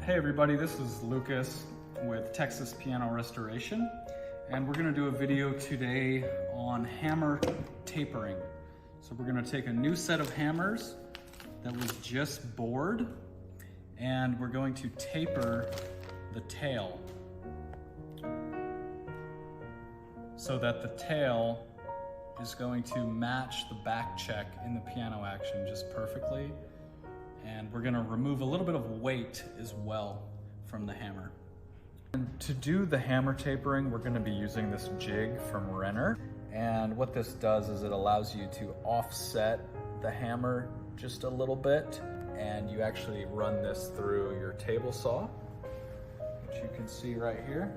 Hey everybody, this is Lucas with Texas Piano Restoration, and we're going to do a video today on hammer tapering. So we're going to take a new set of hammers that was just bored, and we're going to taper the tail so that the tail is going to match the back check in the piano action just perfectly. And we're gonna remove a little bit of weight as well from the hammer. And to do the hammer tapering, we're gonna be using this jig from Renner. And what this does is it allows you to offset the hammer just a little bit, and you actually run this through your table saw, which you can see right here.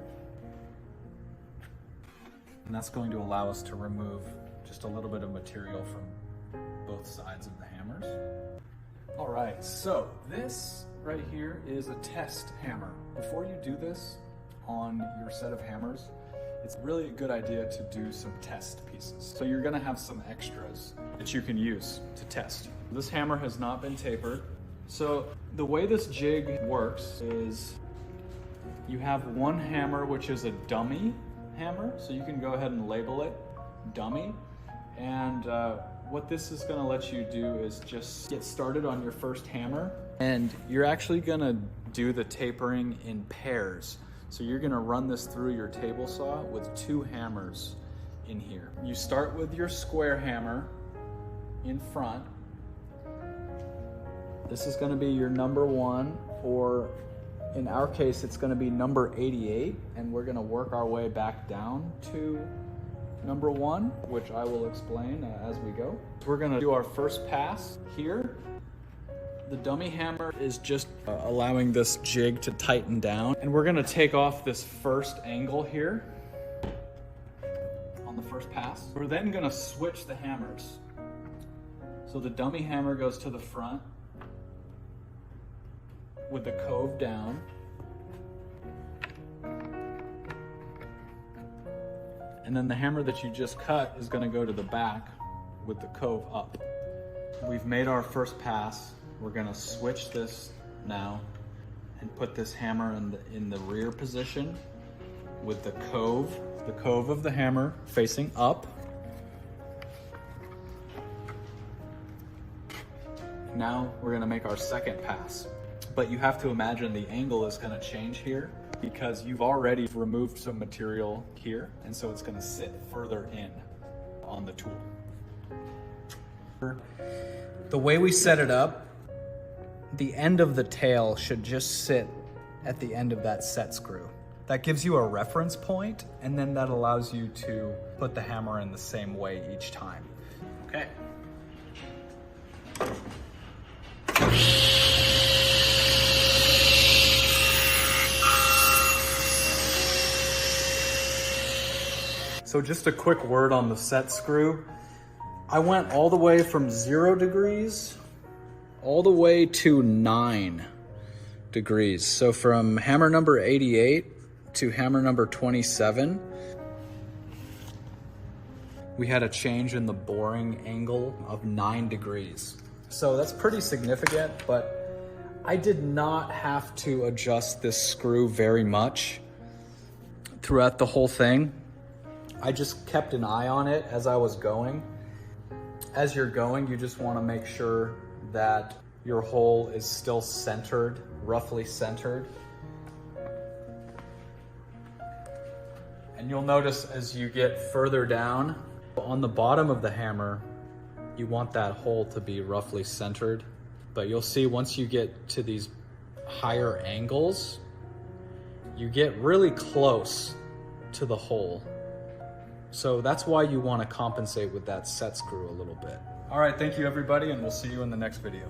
And that's going to allow us to remove just a little bit of material from both sides of the hammers. All right, so this right here is a test hammer. Before you do this on your set of hammers, it's really a good idea to do some test pieces. So you're gonna have some extras that you can use to test. This hammer has not been tapered. So the way this jig works is you have one hammer, which is a dummy hammer. So you can go ahead and label it dummy. And what this is gonna let you do is just get started on your first hammer, and you're actually gonna do the tapering in pairs. So you're gonna run this through your table saw with two hammers in here. You start with your square hammer in front. This is gonna be your number 1, or in our case, it's gonna be number 88, and we're gonna work our way back down to number 1, which I will explain as we go. We're gonna do our first pass here. The dummy hammer is just allowing this jig to tighten down, and we're gonna take off this first angle here on the first pass. We're then gonna switch the hammers. So the dummy hammer goes to the front with the cove down. And then the hammer that you just cut is gonna go to the back with the cove up. We've made our first pass. We're gonna switch this now and put this hammer in the rear position with the cove of the hammer facing up. Now we're gonna make our second pass. But you have to imagine the angle is gonna change here, because you've already removed some material here, and so it's gonna sit further in on the tool. The way we set it up, the end of the tail should just sit at the end of that set screw. That gives you a reference point, and then that allows you to put the hammer in the same way each time. Okay. So just a quick word on the set screw. I went all the way from 0 degrees all the way to 9 degrees. So from hammer number 88 to hammer number 27, we had a change in the boring angle of 9 degrees. So that's pretty significant, but I did not have to adjust this screw very much throughout the whole thing. I just kept an eye on it as I was going. As you're going, you just want to make sure that your hole is still centered, roughly centered. And you'll notice as you get further down, on the bottom of the hammer, you want that hole to be roughly centered. But you'll see once you get to these higher angles, you get really close to the hole. So that's why you want to compensate with that set screw a little bit. All right, thank you everybody, and we'll see you in the next video.